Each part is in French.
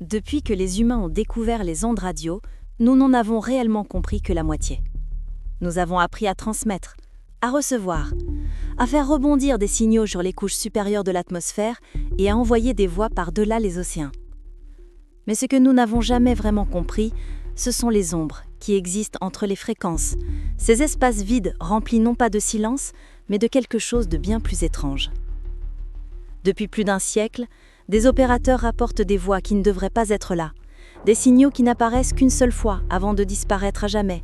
Depuis que les humains ont découvert les ondes radio, nous n'en avons réellement compris que la moitié. Nous avons appris à transmettre, à recevoir, à faire rebondir des signaux sur les couches supérieures de l'atmosphère et à envoyer des voix par-delà les océans. Mais ce que nous n'avons jamais vraiment compris, ce sont les ombres qui existent entre les fréquences, ces espaces vides remplis non pas de silence, mais de quelque chose de bien plus étrange. Depuis plus d'un siècle, des opérateurs rapportent des voix qui ne devraient pas être là, des signaux qui n'apparaissent qu'une seule fois avant de disparaître à jamais,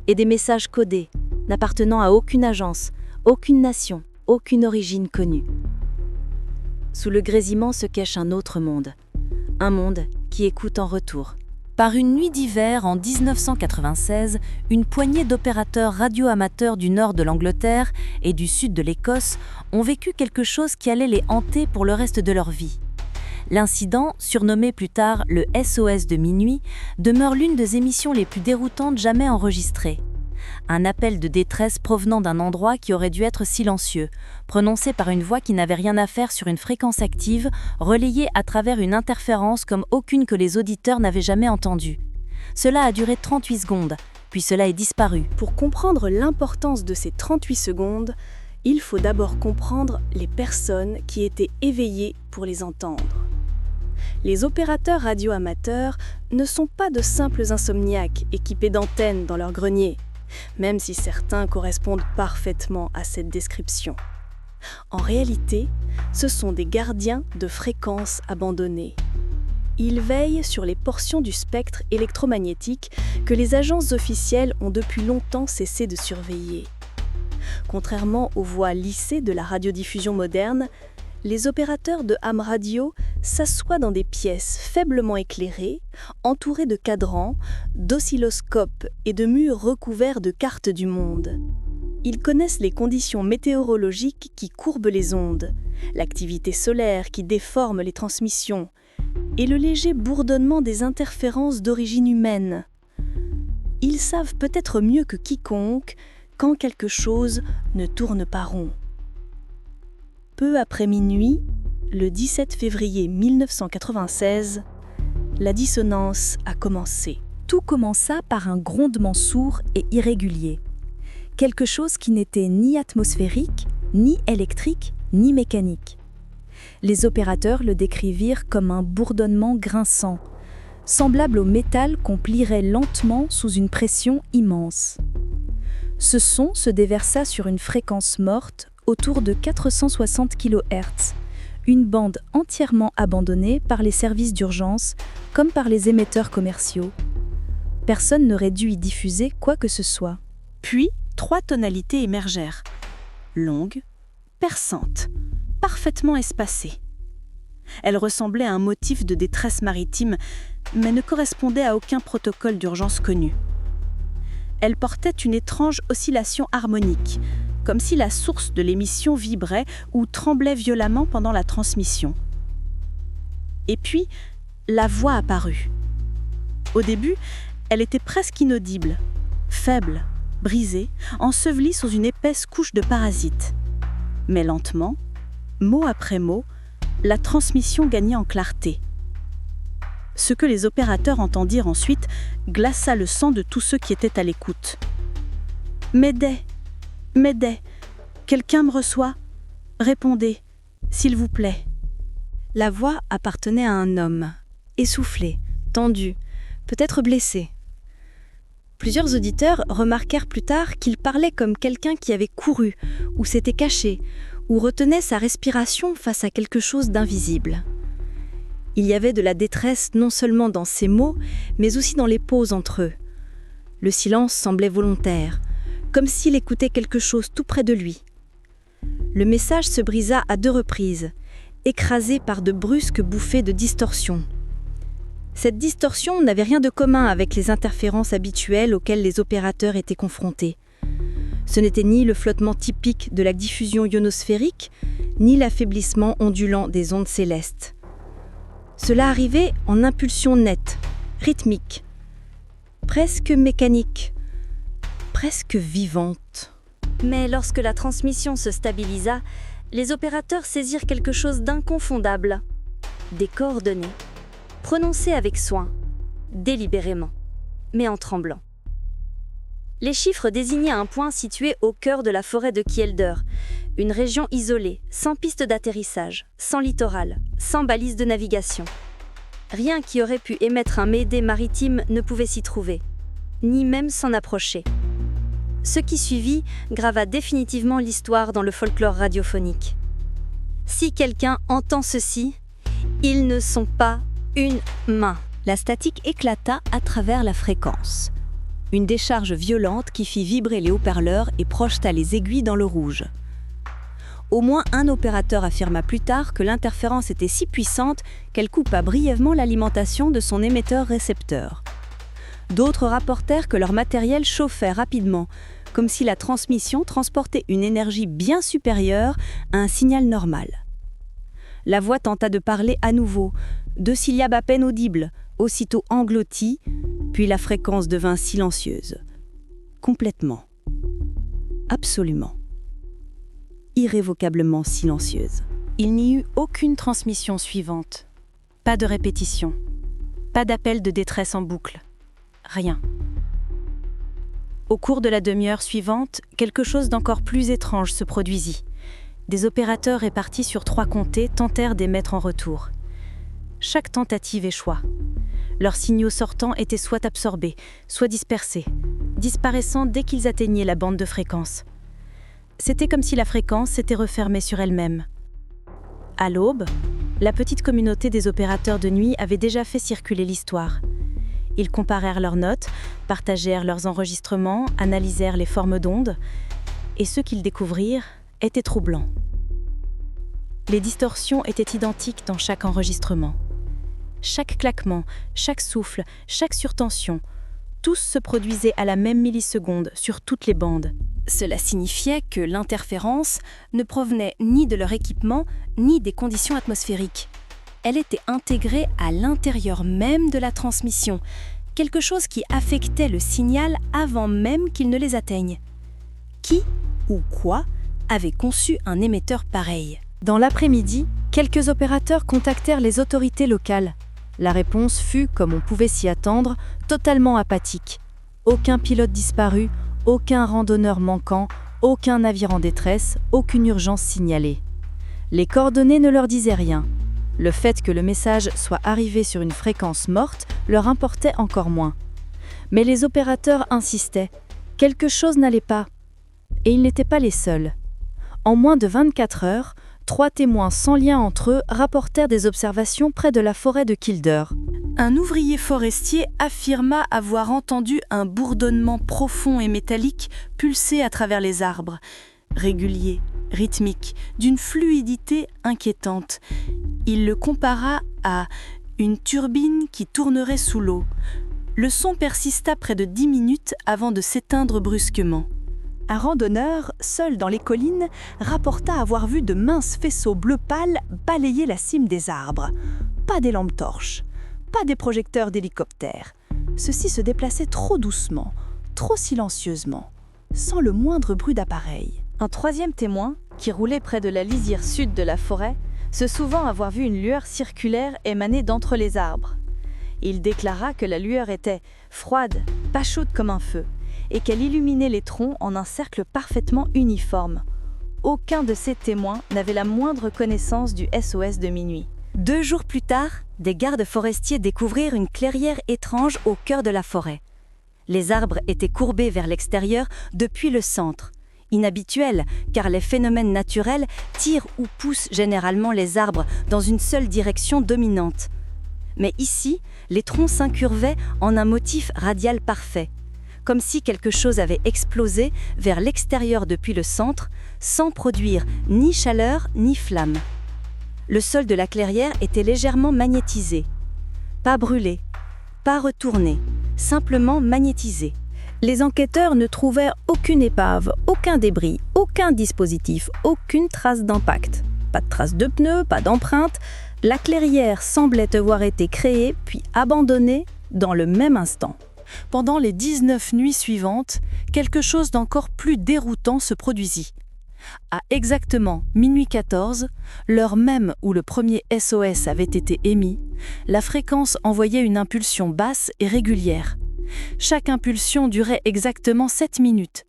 et des messages codés, n'appartenant à aucune agence, aucune nation, aucune origine connue. Sous le grésillement se cache un autre monde, un monde qui écoute en retour. Par une nuit d'hiver en 1996, une poignée d'opérateurs radioamateurs du nord de l'Angleterre et du sud de l'Écosse ont vécu quelque chose qui allait les hanter pour le reste de leur vie. L'incident, surnommé plus tard le SOS de minuit, demeure l'une des émissions les plus déroutantes jamais enregistrées. Un appel de détresse provenant d'un endroit qui aurait dû être silencieux, prononcé par une voix qui n'avait rien à faire sur une fréquence active, relayée à travers une interférence comme aucune que les auditeurs n'avaient jamais entendue. Cela a duré 38 secondes, puis cela est disparu. Pour comprendre l'importance de ces 38 secondes, il faut d'abord comprendre les personnes qui étaient éveillées pour les entendre. Les opérateurs radioamateurs ne sont pas de simples insomniaques équipés d'antennes dans leur grenier, même si certains correspondent parfaitement à cette description. En réalité, ce sont des gardiens de fréquences abandonnées. Ils veillent sur les portions du spectre électromagnétique que les agences officielles ont depuis longtemps cessé de surveiller. Contrairement aux voix lissées de la radiodiffusion moderne, les opérateurs de ham radio s'assoient dans des pièces faiblement éclairées, entourées de cadrans, d'oscilloscopes et de murs recouverts de cartes du monde. Ils connaissent les conditions météorologiques qui courbent les ondes, l'activité solaire qui déforme les transmissions et le léger bourdonnement des interférences d'origine humaine. Ils savent peut-être mieux que quiconque quand quelque chose ne tourne pas rond. Peu après minuit, le 17 février 1996, la dissonance a commencé. Tout commença par un grondement sourd et irrégulier. Quelque chose qui n'était ni atmosphérique, ni électrique, ni mécanique. Les opérateurs le décrivirent comme un bourdonnement grinçant, semblable au métal qu'on plierait lentement sous une pression immense. Ce son se déversa sur une fréquence morte autour de 460 kHz, une bande entièrement abandonnée par les services d'urgence comme par les émetteurs commerciaux. Personne n'aurait dû y diffuser quoi que ce soit. Puis, 3 tonalités émergèrent, longues, perçantes, parfaitement espacées. Elles ressemblaient à un motif de détresse maritime, mais ne correspondaient à aucun protocole d'urgence connu. Elles portaient une étrange oscillation harmonique, comme si la source de l'émission vibrait ou tremblait violemment pendant la transmission. Et puis, la voix apparut. Au début, elle était presque inaudible, faible, brisée, ensevelie sous une épaisse couche de parasites. Mais lentement, mot après mot, la transmission gagnait en clarté. Ce que les opérateurs entendirent ensuite glaça le sang de tous ceux qui étaient à l'écoute. « Mayday ! Mayday ! Quelqu'un me reçoit ? Répondez, s'il vous plaît. » La voix appartenait à un homme, essoufflé, tendu, peut-être blessé. Plusieurs auditeurs remarquèrent plus tard qu'il parlait comme quelqu'un qui avait couru, ou s'était caché, ou retenait sa respiration face à quelque chose d'invisible. Il y avait de la détresse non seulement dans ses mots, mais aussi dans les pauses entre eux. Le silence semblait volontaire, comme s'il écoutait quelque chose tout près de lui. Le message se brisa à 2 reprises, écrasé par de brusques bouffées de distorsion. Cette distorsion n'avait rien de commun avec les interférences habituelles auxquelles les opérateurs étaient confrontés. Ce n'était ni le flottement typique de la diffusion ionosphérique, ni l'affaiblissement ondulant des ondes célestes. Cela arrivait en impulsion nette, rythmique, presque mécanique, presque vivante. Mais lorsque la transmission se stabilisa, les opérateurs saisirent quelque chose d'inconfondable, des coordonnées. prononcés avec soin, délibérément, mais en tremblant. Les chiffres désignaient un point situé au cœur de la forêt de Kielder, une région isolée, sans piste d'atterrissage, sans littoral, sans balise de navigation. Rien qui aurait pu émettre un mayday maritime ne pouvait s'y trouver, ni même s'en approcher. Ce qui suivit grava définitivement l'histoire dans le folklore radiophonique. Si quelqu'un entend ceci, ils ne sont pas une main. La statique éclata à travers la fréquence. Une décharge violente qui fit vibrer les haut-parleurs et projeta les aiguilles dans le rouge. Au moins un opérateur affirma plus tard que l'interférence était si puissante qu'elle coupa brièvement l'alimentation de son émetteur-récepteur. D'autres rapportèrent que leur matériel chauffait rapidement, comme si la transmission transportait une énergie bien supérieure à un signal normal. La voix tenta de parler à nouveau, 2 syllabes à peine audibles, aussitôt englouties, puis la fréquence devint silencieuse. Complètement. Absolument. Irrévocablement silencieuse. Il n'y eut aucune transmission suivante. Pas de répétition. Pas d'appel de détresse en boucle. Rien. Au cours de la demi-heure suivante, quelque chose d'encore plus étrange se produisit. Des opérateurs répartis sur 3 comtés tentèrent d'émettre en retour. Chaque tentative échoua. Leurs signaux sortants étaient soit absorbés, soit dispersés, disparaissant dès qu'ils atteignaient la bande de fréquence. C'était comme si la fréquence s'était refermée sur elle-même. À l'aube, la petite communauté des opérateurs de nuit avait déjà fait circuler l'histoire. Ils comparèrent leurs notes, partagèrent leurs enregistrements, analysèrent les formes d'ondes, et ce qu'ils découvrirent était troublant. Les distorsions étaient identiques dans chaque enregistrement. Chaque claquement, chaque souffle, chaque surtension, tous se produisaient à la même milliseconde sur toutes les bandes. Cela signifiait que l'interférence ne provenait ni de leur équipement, ni des conditions atmosphériques. Elle était intégrée à l'intérieur même de la transmission, quelque chose qui affectait le signal avant même qu'il ne les atteigne. Qui ou quoi avait conçu un émetteur pareil ? Dans l'après-midi, quelques opérateurs contactèrent les autorités locales. La réponse fut, comme on pouvait s'y attendre, totalement apathique. Aucun pilote disparu, aucun randonneur manquant, aucun navire en détresse, aucune urgence signalée. Les coordonnées ne leur disaient rien. Le fait que le message soit arrivé sur une fréquence morte leur importait encore moins. Mais les opérateurs insistaient. Quelque chose n'allait pas. Et ils n'étaient pas les seuls. En moins de 24 heures, 3 témoins sans lien entre eux rapportèrent des observations près de la forêt de Kielder. Un ouvrier forestier affirma avoir entendu un bourdonnement profond et métallique pulser à travers les arbres, régulier, rythmique, d'une fluidité inquiétante. Il le compara à une turbine qui tournerait sous l'eau. Le son persista près de 10 minutes avant de s'éteindre brusquement. Un randonneur, seul dans les collines, rapporta avoir vu de minces faisceaux bleu pâle balayer la cime des arbres. Pas des lampes torches, pas des projecteurs d'hélicoptères. Ceux-ci se déplaçaient trop doucement, trop silencieusement, sans le moindre bruit d'appareil. Un troisième témoin, qui roulait près de la lisière sud de la forêt, se souvint avoir vu une lueur circulaire émaner d'entre les arbres. Il déclara que la lueur était froide, pas chaude comme un feu, et qu'elle illuminait les troncs en un cercle parfaitement uniforme. Aucun de ces témoins n'avait la moindre connaissance du SOS de minuit. 2 jours plus tard, des gardes forestiers découvrirent une clairière étrange au cœur de la forêt. Les arbres étaient courbés vers l'extérieur depuis le centre. Inhabituel, car les phénomènes naturels tirent ou poussent généralement les arbres dans une seule direction dominante. Mais ici, les troncs s'incurvaient en un motif radial parfait, comme si quelque chose avait explosé vers l'extérieur depuis le centre, sans produire ni chaleur ni flamme. Le sol de la clairière était légèrement magnétisé. Pas brûlé, pas retourné, simplement magnétisé. Les enquêteurs ne trouvèrent aucune épave, aucun débris, aucun dispositif, aucune trace d'impact. Pas de traces de pneus, pas d'empreintes. La clairière semblait avoir été créée puis abandonnée dans le même instant. Pendant les 19 nuits suivantes, quelque chose d'encore plus déroutant se produisit. À exactement minuit 14, l'heure même où le premier SOS avait été émis, la fréquence envoyait une impulsion basse et régulière. Chaque impulsion durait exactement 7 minutes.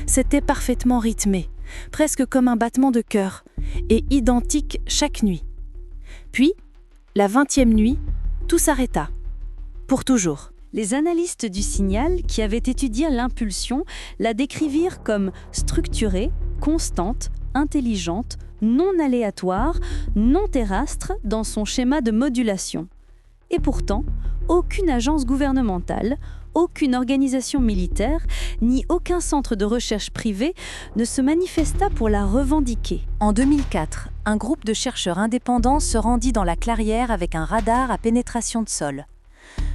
C'était parfaitement rythmé, presque comme un battement de cœur, et identique chaque nuit. Puis, la 20e nuit, tout s'arrêta. Pour toujours. Les analystes du signal qui avaient étudié l'impulsion la décrivirent comme structurée, constante, intelligente, non aléatoire, non terrestre dans son schéma de modulation. Et pourtant, aucune agence gouvernementale, aucune organisation militaire, ni aucun centre de recherche privé ne se manifesta pour la revendiquer. En 2004, un groupe de chercheurs indépendants se rendit dans la clairière avec un radar à pénétration de sol.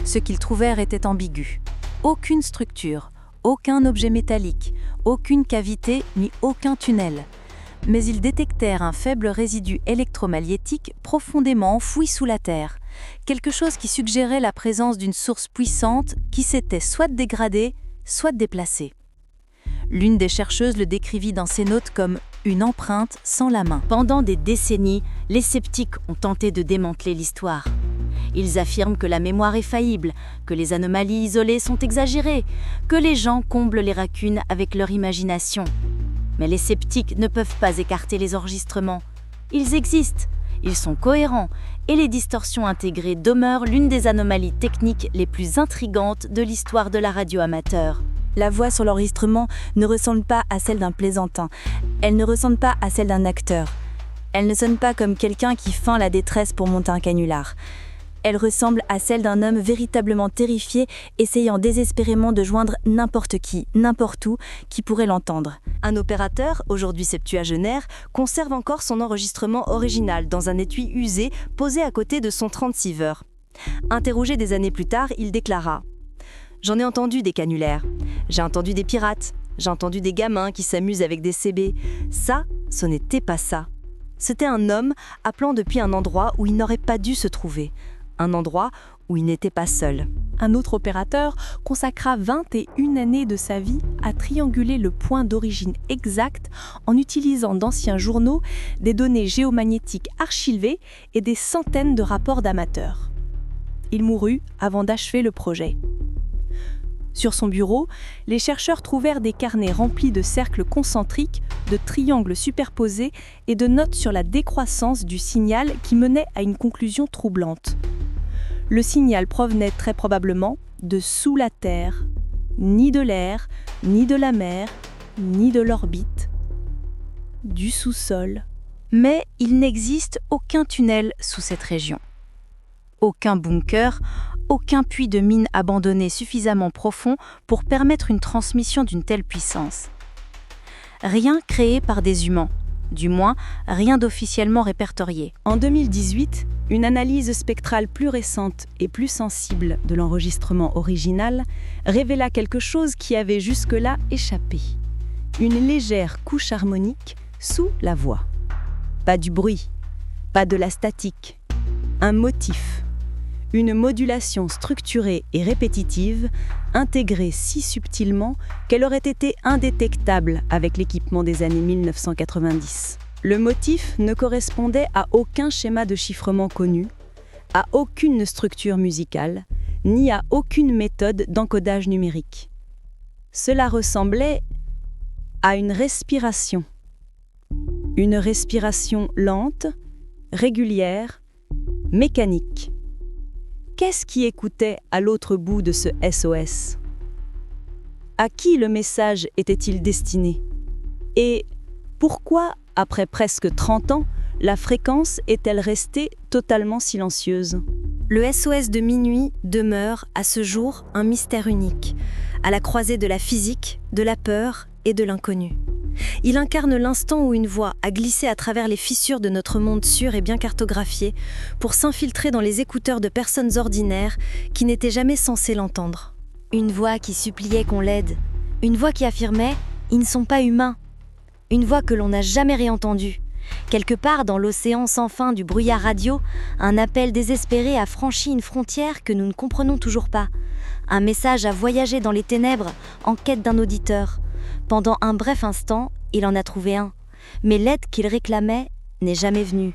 Ce qu'ils trouvèrent était ambigu. Aucune structure, aucun objet métallique, aucune cavité ni aucun tunnel. Mais ils détectèrent un faible résidu électromagnétique profondément enfoui sous la Terre, quelque chose qui suggérait la présence d'une source puissante qui s'était soit dégradée, soit déplacée. L'une des chercheuses le décrivit dans ses notes comme une empreinte sans la main. Pendant des décennies, les sceptiques ont tenté de démanteler l'histoire. Ils affirment que la mémoire est faillible, que les anomalies isolées sont exagérées, que les gens comblent les lacunes avec leur imagination. Mais les sceptiques ne peuvent pas écarter les enregistrements. Ils existent, ils sont cohérents, et les distorsions intégrées demeurent l'une des anomalies techniques les plus intrigantes de l'histoire de la radio amateur. La voix sur l'enregistrement ne ressemble pas à celle d'un plaisantin. Elle ne ressemble pas à celle d'un acteur. Elle ne sonne pas comme quelqu'un qui feint la détresse pour monter un canular. Elle ressemble à celle d'un homme véritablement terrifié, essayant désespérément de joindre n'importe qui, n'importe où, qui pourrait l'entendre. Un opérateur, aujourd'hui septuagénaire, conserve encore son enregistrement original dans un étui usé posé à côté de son transceiver. Interrogé des années plus tard, il déclara « J'en ai entendu des canulaires, j'ai entendu des pirates, j'ai entendu des gamins qui s'amusent avec des CB. Ça, ce n'était pas ça. C'était un homme appelant depuis un endroit où il n'aurait pas dû se trouver. Un endroit où il n'était pas seul. » Un autre opérateur consacra 21 années de sa vie à trianguler le point d'origine exact en utilisant d'anciens journaux, des données géomagnétiques archivées et des centaines de rapports d'amateurs. Il mourut avant d'achever le projet. Sur son bureau, les chercheurs trouvèrent des carnets remplis de cercles concentriques, de triangles superposés et de notes sur la décroissance du signal qui menait à une conclusion troublante. Le signal provenait très probablement de sous la Terre, ni de l'air, ni de la mer, ni de l'orbite, du sous-sol. Mais il n'existe aucun tunnel sous cette région. Aucun bunker, aucun puits de mine abandonné suffisamment profond pour permettre une transmission d'une telle puissance. Rien créé par des humains, du moins rien d'officiellement répertorié. En 2018, une analyse spectrale plus récente et plus sensible de l'enregistrement original révéla quelque chose qui avait jusque-là échappé. Une légère couche harmonique sous la voix. Pas du bruit, pas de la statique. Un motif. Une modulation structurée et répétitive, intégrée si subtilement qu'elle aurait été indétectable avec l'équipement des années 1990. Le motif ne correspondait à aucun schéma de chiffrement connu, à aucune structure musicale, ni à aucune méthode d'encodage numérique. Cela ressemblait à une respiration. Une respiration lente, régulière, mécanique. Qu'est-ce qui écoutait à l'autre bout de ce SOS ? À qui le message était-il destiné ? Et pourquoi, après presque 30 ans, la fréquence est-elle restée totalement silencieuse ? Le SOS de minuit demeure, à ce jour, un mystère unique, à la croisée de la physique, de la peur et de l'inconnu. Il incarne l'instant où une voix a glissé à travers les fissures de notre monde sûr et bien cartographié pour s'infiltrer dans les écouteurs de personnes ordinaires qui n'étaient jamais censées l'entendre. Une voix qui suppliait qu'on l'aide, une voix qui affirmait « ils ne sont pas humains », une voix que l'on n'a jamais réentendue. Quelque part dans l'océan sans fin du brouillard radio, un appel désespéré a franchi une frontière que nous ne comprenons toujours pas. Un message a voyagé dans les ténèbres en quête d'un auditeur. Pendant un bref instant, il en a trouvé un. mais l'aide qu'il réclamait n'est jamais venue,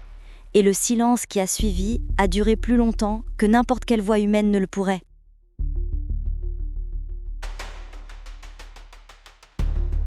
et le silence qui a suivi a duré plus longtemps que n'importe quelle voix humaine ne le pourrait.